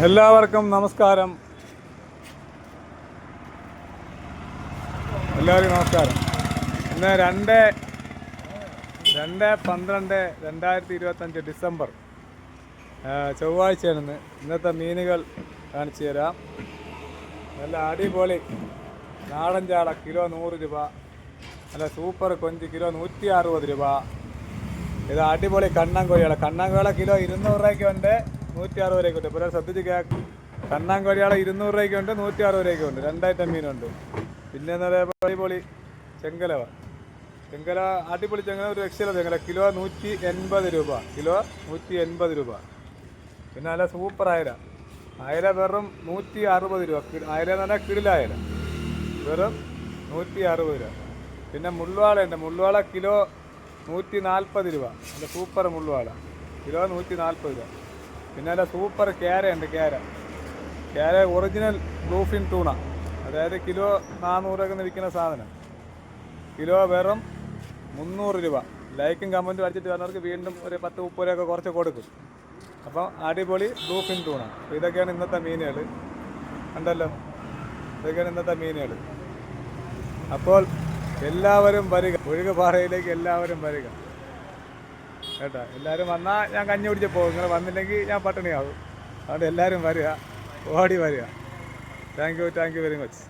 എല്ലാവർക്കും നമസ്കാരം. എല്ലാവർക്കും നമസ്കാരം. ഇന്ന് 2/12/2025 ഡിസംബർ ചൊവ്വാഴ്ചയാണ്. ഇന്നത്തെ മീനുകൾ കാണിച്ചു തരാം. നല്ല അടിപൊളി നാടൻ ചാള കിലോ 100 രൂപ. നല്ല സൂപ്പർ കൊഞ്ച് കിലോ 160 രൂപ. ഇത് അടിപൊളി കണ്ണാങ്കോഴികളെ കിലോ 200 രൂപയ്ക്കുണ്ട്, 160 രൂപയ്ക്കുണ്ട്. ഇപ്പോൾ ശ്രദ്ധിച്ച് കേൾക്കും. കണ്ണാങ്കോഴികളെ 200 രൂപയ്ക്കുണ്ട്, 160 രൂപയ്ക്കുണ്ട്. 2 ഐറ്റം മീനുണ്ട്. പിന്നെ എന്താ പറയുക, അടിപൊളി ചെങ്കല അടിപൊളി ചെങ്കല, ഒരു രക്ഷയില്ല ചെങ്കല കിലോ 180 രൂപ. കിലോ 180 രൂപ. പിന്നെ നല്ല സൂപ്പർ അയല വെറും 160 രൂപ. അയല എന്ന് പറഞ്ഞാൽ കിടിലയല വെറും 160 രൂപ. പിന്നെ മുള്ളുവാളയുണ്ട്. മുള്ളുവാള കിലോ 140 രൂപ. നല്ല സൂപ്പർ മുള്ളുവാള കിലോ 140 രൂപ. പിന്നെ നല്ല സൂപ്പർ കേരയുണ്ട്. കേര ഒറിജിനൽ ബ്ലൂഫിൻ ടൂണ, അതായത് കിലോ 400 രൂപ വിൽക്കുന്ന സാധനം. കിലോ വെറും 300 രൂപ. ലൈക്കും കമൻറ്റും അടിച്ചിട്ട് വരുന്നവർക്ക് വീണ്ടും ഒരു 10-30 രൂപ കുറച്ച് കൊടുക്കും. അപ്പോൾ അടിപൊളി ബ്ലൂഫിൻ ടൂണ. അപ്പോൾ ഇതൊക്കെയാണ് ഇന്നത്തെ മീനുകൾ. കണ്ടല്ലോ, ഇതൊക്കെയാണ് ഇന്നത്തെ മീനുകൾ. അപ്പോൾ എല്ലാവരും വരിക, ഒഴുകുപാറയിലേക്ക് എല്ലാവരും വരിക കേട്ടോ. എല്ലാവരും വന്നാൽ ഞാൻ കഞ്ഞി കുടിച്ച് പോകും. നിങ്ങൾ വന്നില്ലെങ്കിൽ ഞാൻ പട്ടിണിയാവും. അതുകൊണ്ട് എല്ലാവരും വരിക, ഓടി വരിക. Thank you very much.